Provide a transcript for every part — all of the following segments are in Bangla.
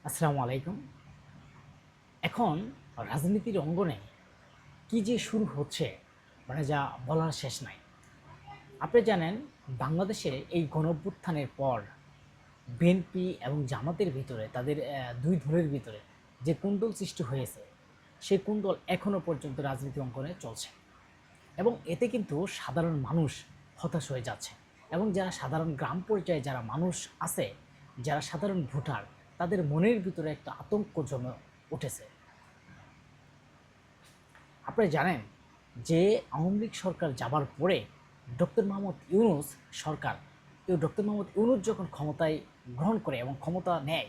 আসসালামু আলাইকুম। এখন রাজনীতির অঙ্গনে কি যে শুরু হচ্ছে মানে যা বলার শেষ নাই। আপনি জানেন বাংলাদেশে এই গণঅভ্যুত্থানের পর বিএনপি এবং জামাতের ভিতরে তাদের দুই দলের ভিতরে যে কুন্দল সৃষ্টি হয়েছে, সেই কুন্দল এখনো পর্যন্ত রাজনীতি অঙ্গনে চলছে এবং এতে কিন্তু সাধারণ মানুষ হতাশ হয়ে যাচ্ছে এবং যারা সাধারণ গ্রাম পর্যায়ে যারা মানুষ আছে, যারা সাধারণ ভোটার, তাদের মনের ভিতরে একটা আতঙ্ক জমে উঠেছে। আপনারা জানেন যে আওয়ামী লীগ সরকার যাবার পরে ডক্টর মোহাম্মদ ইউনূস সরকার, ডক্টর মোহাম্মদ ইউনূস যখন ক্ষমতায় গ্রহণ করে এবং ক্ষমতা নেয়,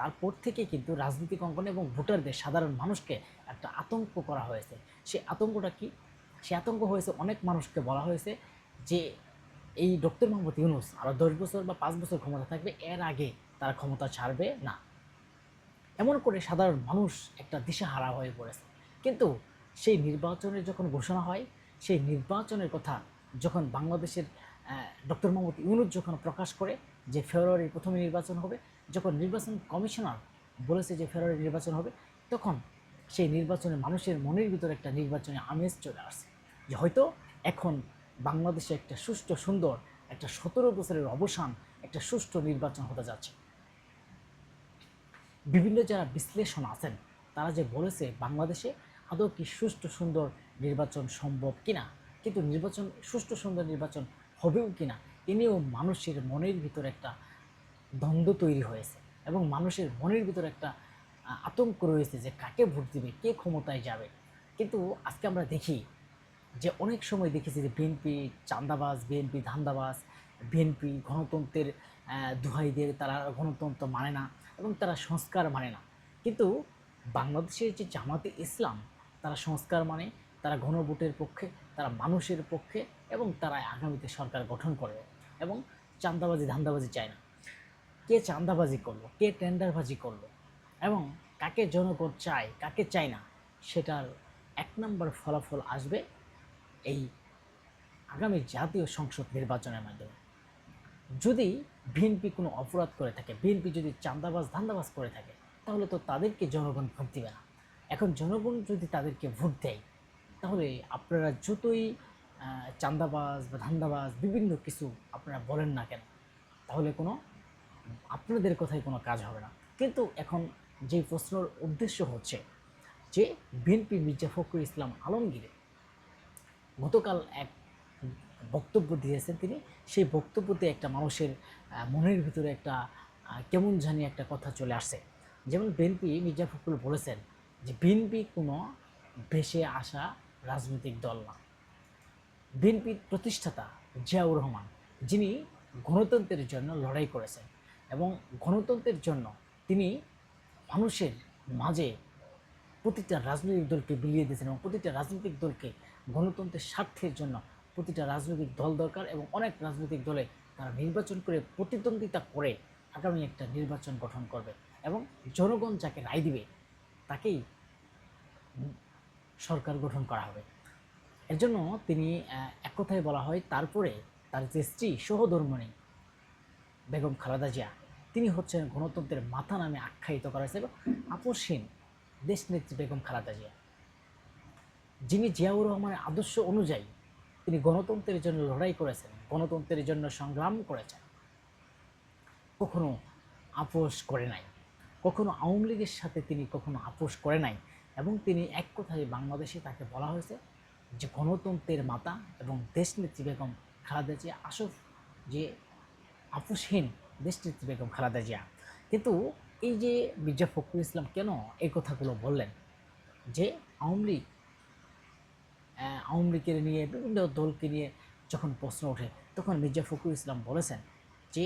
তারপর থেকে কিন্তু রাজনৈতিক অঙ্গনে এবং ভোটারদের সাধারণ মানুষকে একটা আতঙ্ক করা হয়েছে। সেই আতঙ্কটা কি? সে আতঙ্ক হয়েছে, অনেক মানুষকে বলা হয়েছে যে এই ডক্টর মোহাম্মদ ইউনূস আরও 10 বছর বা 5 বছর ক্ষমতা থাকবে, এর আগে তারা ক্ষমতা ছাড়বে না। এমন করে সাধারণ মানুষ একটা দিশাহারা হয়ে পড়েছে। কিন্তু সেই নির্বাচনের যখন ঘোষণা হয়, সেই নির্বাচনের কথা যখন বাংলাদেশের ডক্টর মোহাম্মদ ইউনূস যখন প্রকাশ করে যে ফেব্রুয়ারির প্রথমে নির্বাচন হবে, যখন নির্বাচন কমিশনার বলেছে যে ফেব্রুয়ারি নির্বাচন হবে, তখন সেই নির্বাচনে মানুষের মনের ভিতরে একটা নির্বাচনী আমেজ চলে আসছে যে হয়তো এখন বাংলাদেশে একটা সুষ্ঠু সুন্দর একটা 17 বছরের অবসান, একটা সুষ্ঠু নির্বাচন হতে যাচ্ছে। বিভিন্ন যারা বিশ্লেষণ আছেন, তারা যে বলেছে বাংলাদেশে আদৌ কি সুষ্ঠু সুন্দর নির্বাচন সম্ভব কিনা, কিন্তু নির্বাচন সুষ্ঠু সুন্দর নির্বাচন হবেও কিনা এ নিয়েও মানুষের মনের ভিতরে একটা দ্বন্দ্ব তৈরি হয়েছে এবং মানুষের মনের ভিতরে একটা আতঙ্ক রয়েছে যে কাকে ভোট দিবে, কে ক্ষমতায় যাবে। কিন্তু আজকে আমরা দেখি যে অনেক সময় দেখেছি যে বিএনপি চাঁদাবাজ, বিএনপি ধান্দাবাজ, বিএনপি গণতন্ত্রের দোহাইদের, তারা গণতন্ত্র মানে না এবং তারা সংস্কার মানে না। কিন্তু বাংলাদেশের যে জামাতে ইসলাম, তারা সংস্কার মানে, তারা গণভোটের পক্ষে, তারা মানুষের পক্ষে এবং তারা আগামীতে সরকার গঠন করবে এবং চাঁদাবাজি ধান্দাবাজি চায় না। কে চাঁদাবাজি করলো, কে টেন্ডারবাজি করলো এবং কাকে জনগণ চায়, কাকে চায় না, সেটার 1 নম্বর ফলাফল আসবে এই আগামী জাতীয় সংসদ নির্বাচনের মাধ্যমে। যদি বিএনপি কোনো অপরাধ করে থাকে, বিএনপি যদি চাঁদাবাজ ধান্দাবাজ করে থাকে, তাহলে তো তাদেরকে জনগণ ভোট দিবে না। এখন জনগণ যদি তাদেরকে ভোট দেয়, তাহলে আপনারা যতই চাঁদাবাজ বা ধান্দাবাজ বিভিন্ন কিছু আপনারা বলেন না কেন, তাহলে কোনো আপনাদের কথায় কোনো কাজ হবে না। কিন্তু এখন যে প্রশ্নের উদ্দেশ্য হচ্ছে যে বিএনপি মির্জা ফখরুল ইসলাম আলমগীর গতকাল এক বক্তব্য দিয়েছেন তিনি। সেই বক্তব্যতে একটা মানুষের মনের ভিতরে একটা কেমন জানি একটা কথা চলে আসছে। যেমন বিএনপি মির্জা ফখরুল বলেছেন যে বিএনপি কোনো ভেসে আসা রাজনৈতিক দল না। বিএনপির প্রতিষ্ঠাতা জিয়াউর রহমান, যিনি গণতন্ত্রের জন্য লড়াই করেছেন এবং গণতন্ত্রের জন্য তিনি মানুষের মাঝে প্রতিটা রাজনৈতিক দলকে বিলিয়ে দিয়েছেন এবং প্রতিটা রাজনৈতিক দলকে গণতন্ত্রের স্বার্থের জন্য প্রতিটা রাজনৈতিক দল দরকার এবং অনেক রাজনৈতিক দলে তারা নির্বাচন করে প্রতিদ্বন্দ্বিতা করে আগামী একটা নির্বাচন গঠন করবে এবং জনগণ যাকে রায় দিবে তাকেই সরকার গঠন করা হবে। এর জন্য তিনি এক কথায় বলা হয়, তারপরে তার যে স্ত্রী সহধর্মিণী বেগম খালেদা জিয়া, তিনি হচ্ছেন গণতন্ত্রের মাথা নামে আখ্যায়িত করা হয়েছে এবং আপসহীন দেশনেত্রী বেগম খালেদা জিয়া, যিনি জিয়াউর রহমানের আদর্শ অনুযায়ী তিনি গণতন্ত্রের জন্য লড়াই করেছেন, গণতন্ত্রের জন্য সংগ্রাম করেছেন, কখনো আপোষ করে নাই, কখনো আওয়ামী লীগের সাথে তিনি কখনো আপোষ করে নাই এবং তিনি এক কথায় বাংলাদেশে তাকে বলা হয়েছে যে গণতন্ত্রের মাতা এবং দেশনেত্রী বেগম খালেদা জিয়া আসফ, যে আপোষহীন দেশনেত্রী বেগম খালেদা জিয়া। কিন্তু এই যে মির্জা ফখরুল ইসলাম কেন এই কথাগুলো বললেন যে আওয়ামী লীগ আওয়ামী লীগের নিয়ে বিভিন্ন দলকে নিয়ে যখন প্রশ্ন ওঠে, তখন মির্জা ফখরুল ইসলাম বলেছেন যে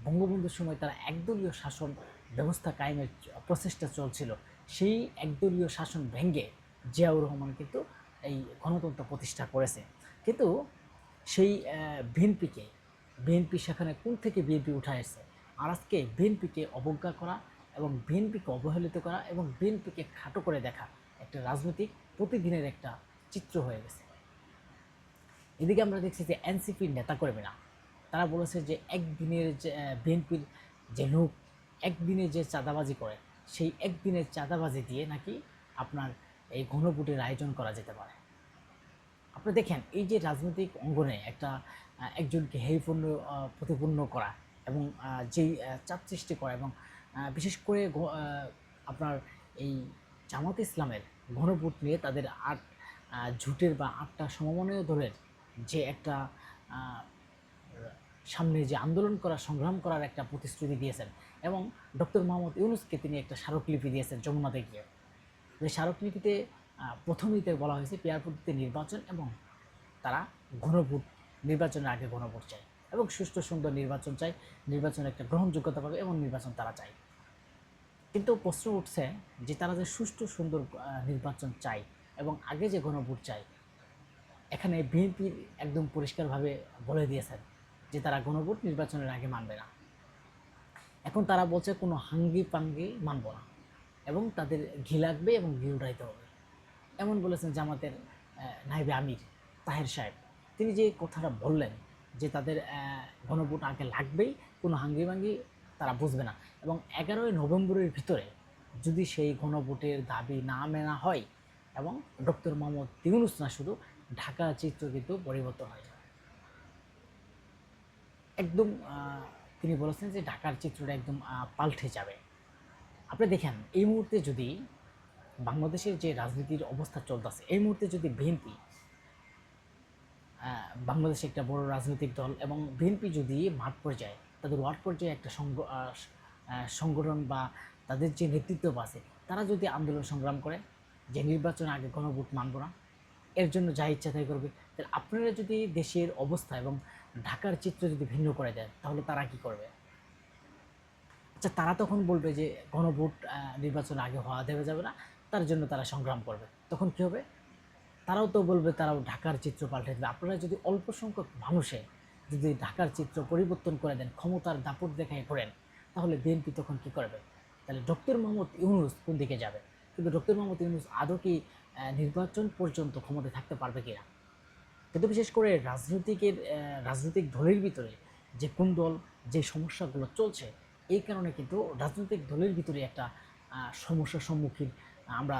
বঙ্গবন্ধুর সময় তারা একদলীয় শাসন ব্যবস্থা কায়েমের প্রচেষ্টা চলছিল, সেই একদলীয় শাসন ভেঙে জিয়াউর রহমান কিন্তু এই গণতন্ত্র প্রতিষ্ঠা করেছে। কিন্তু সেই বিএনপি সেখানে কোন থেকে বিএনপি উঠে আসছে, আর আজকে বিএনপিকে অবজ্ঞা করা এবং বিএনপিকে অবহেলিত করা এবং বিএনপিকে খাটো করে দেখা একটা রাজনৈতিক প্রতিদিনের একটা চিত্র হয়ে গেছে। এদিকে আমরা দেখছি যে এনসিপির নেতাকর্মীরা তারা বলেছে যে একদিনের যে বিএনপির যে লোক একদিনে যে চাঁদাবাজি করে সেই একদিনের চাঁদাবাজি দিয়ে নাকি আপনার এই গণভোটের আয়োজন করা যেতে পারে। আপনি দেখেন এই যে রাজনৈতিক অঙ্গনে একটা একজনকে হেয়পূর্ণ প্রতিপূর্ণ করা এবং যেই চাপ সৃষ্টি করা এবং বিশেষ করে আপনার এই জামাত ইসলামের গণভোট নিয়ে তাদের জোটের বা ৮টা সমমনীয় দলের যে একটা আহ, সামনে যে আন্দোলন করা সংগ্রাম করার একটা প্রতিশ্রুতি দিয়েছেন এবং ডক্টর মোহাম্মদ ইউনূসকে তিনি একটা স্মারকলিপি দিয়েছেন যমুনাতে গিয়ে। যে স্মারকলিপিতে প্রথমেই বলা হয়েছে পেয়ার পদ্ধতিতে নির্বাচন এবং তারা গণভোট, নির্বাচনের আগে গণভোট চায় এবং সুষ্ঠু সুন্দর নির্বাচন চায়, নির্বাচন একটা গ্রহণযোগ্যতা পাবে এবং নির্বাচন তারা চায়। কিন্তু প্রশ্ন উঠছে যে তারা যে সুষ্ঠু সুন্দর নির্বাচন চায় এবং আগে যে গণভোট চায়, এখানে বিএনপি একদম পরিষ্কারভাবে বলে দিয়েছেন যে তারা গণভোট নির্বাচনের আগে মানবে না। এখন তারা বলছে কোনো হাঙ্গি পাঙ্গি মানব না এবং তাদের ঘি লাগবে এবং ঘি উঠাইতে হবে, এমন বলেছেন জামাতের নায়েবে আমির তাহের সাহেব। তিনি যে কথাটা বললেন যে তাদের গণভোট আগে লাগবেই, কোনো হাঙ্গি ভাঙ্গি তারা বুঝবে না এবং 11ই নভেম্বরের ভিতরে যদি সেই গণভোটের দাবি না মেনা হয় এবং ডক্টর মোহাম্মদ ইউনূস না শুধু, ঢাকা চিত্র কিন্তু পরিবর্তন হয়ে যাবে একদম। তিনি বলেছেন যে ঢাকার চিত্রটা একদম পাল্টে যাবে। আপনি দেখেন এই মুহূর্তে যদি বাংলাদেশের যে রাজনীতির অবস্থা চলতেছে, এই মুহূর্তে যদি বিএনপি, বাংলাদেশে একটা বড় রাজনৈতিক দল এবং বিএনপি যদি মাঠ পর্যায়ে তাদের ওয়ার্ড পর্যায়ে একটা সংগঠন বা তাদের যে নেতৃত্ব আছে তারা যদি আন্দোলন সংগ্রাম করে যে নির্বাচনের আগে গণভোট মানব না, এর জন্য যা ইচ্ছা তাই করবে, তাহলে আপনারা যদি দেশের অবস্থা এবং ঢাকার চিত্র যদি ভিন্ন করে দেন তাহলে তারা কি করবে? আচ্ছা, তারা তখন বলবে যে গণভোট নির্বাচন আগে হওয়া দেওয়া যাবে না, তার জন্য তারা সংগ্রাম করবে। তখন কী হবে? তারাও তো বলবে, তারাও ঢাকার চিত্র পাল্টে দেবে। আপনারা যদি অল্প সংখ্যক মানুষে যদি ঢাকার চিত্র পরিবর্তন করে দেন, ক্ষমতার দাপট দেখায় করেন, তাহলে বিএনপি তখন কী করবে? তাহলে ডক্টর মোহাম্মদ ইউনূস কোন দিকে যাবে? কিন্তু ডক্টর মোহাম্মদ ইউনূস আদৌ কি নির্বাচন পর্যন্ত ক্ষমতায় থাকতে পারবে কিনা? কিন্তু বিশেষ করে রাজনৈতিক দলের ভিতরে যে কোন দল যে সমস্যাগুলো চলছে, এই কারণে কিন্তু রাজনৈতিক দলের ভিতরে একটা সমস্যার সম্মুখীন আমরা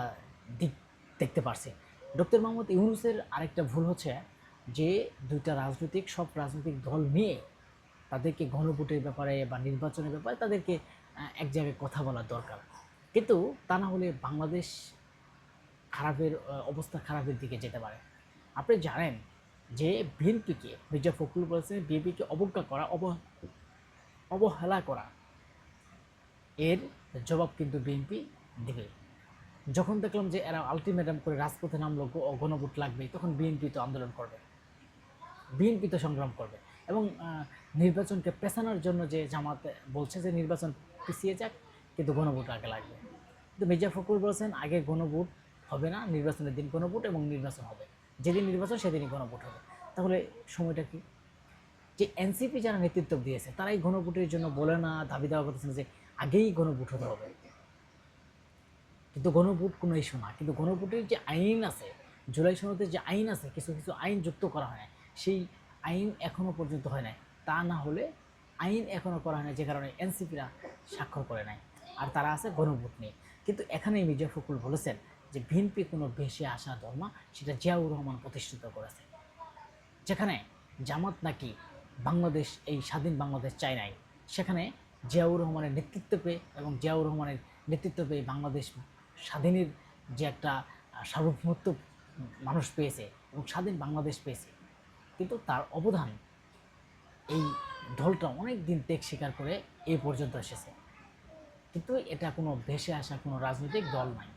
দিক দেখতে পারছি। ডক্টর মোহাম্মদ ইউনূসের আরেকটা ভুল হচ্ছে যে সব রাজনৈতিক দল নিয়ে তাদেরকে গণভোটের ব্যাপারে বা নির্বাচনের ব্যাপারে তাদেরকে এক জায়গায় কথা বলার দরকার। কিন্তু তা না হলে বাংলাদেশ অবস্থা খারাপের দিকে যেতে পারে। আপনি জানেন যে বিএনপিকে, মির্জা ফখরুল বলেছেন বিএনপিকে অবজ্ঞা করা, অবহেলা করা, এর জবাব কিন্তু বিএনপি দেবে। যখন দেখলাম যে এরা আলটিমেটাম করে রাজপথে নামলো গণভোট লাগবে, তখন বিএনপি তো আন্দোলন করবে, বিএনপি তো সংগ্রাম করবে এবং নির্বাচনকে পেছানোর জন্য যে জামাত বলছে যে নির্বাচন পিছিয়ে যাক কিন্তু গণভোট আগে লাগবে, কিন্তু মির্জা ফখরুল বলছেন আগে গণভোট হবে না, নির্বাচনের দিন গণভোট এবং নির্বাচন হবে, যেদিন নির্বাচন সেদিনই গণভোট হবে। তাহলে সময়টা কি? যে এনসিপি যারা নেতৃত্ব দিয়েছে তারাই গণভোটের জন্য বলে না, দাবি দেওয়া করতেছেন যে আগেই গণভোট হতে হবে, কিন্তু গণভোট কোনো ইস্যু না। কিন্তু গণভোটের যে আইন আছে, জুলাই সনদের যে আইন আছে, কিছু কিছু আইন যুক্ত করা হয়, সেই আইন এখনও পর্যন্ত হয় নাই। তা না হলে আইন এখনও করা হয় না, যে কারণে এনসিপিরা স্বাক্ষর করে নাই, আর তারা আছে গণভোট নিয়ে। কিন্তু এখানেই মির্জা ফখরুল বলেছেন যে বিএনপি কোনো বেশি আসা ধর্ম, সেটা জিয়াউর রহমান প্রতিষ্ঠিত করেছে, যেখানে জামাত নাকি বাংলাদেশ, এই স্বাধীন বাংলাদেশ চায় নাই, সেখানে জিয়াউর রহমানের নেতৃত্ব পেয়ে এবং জিয়াউর রহমানের নেতৃত্ব পেয়ে বাংলাদেশ স্বাধীনের যে একটা সার্বভৌমত্ব মানুষ পেয়েছে এবং স্বাধীন বাংলাদেশ পেয়েছে। কিন্তু তার অবদান এই দলটা অনেক দিন ত্যাগ স্বীকার করে এই পর্যন্ত এসেছে, কিন্তু এটা কোনো ভেসে আসা কোনো রাজনৈতিক দল নয়।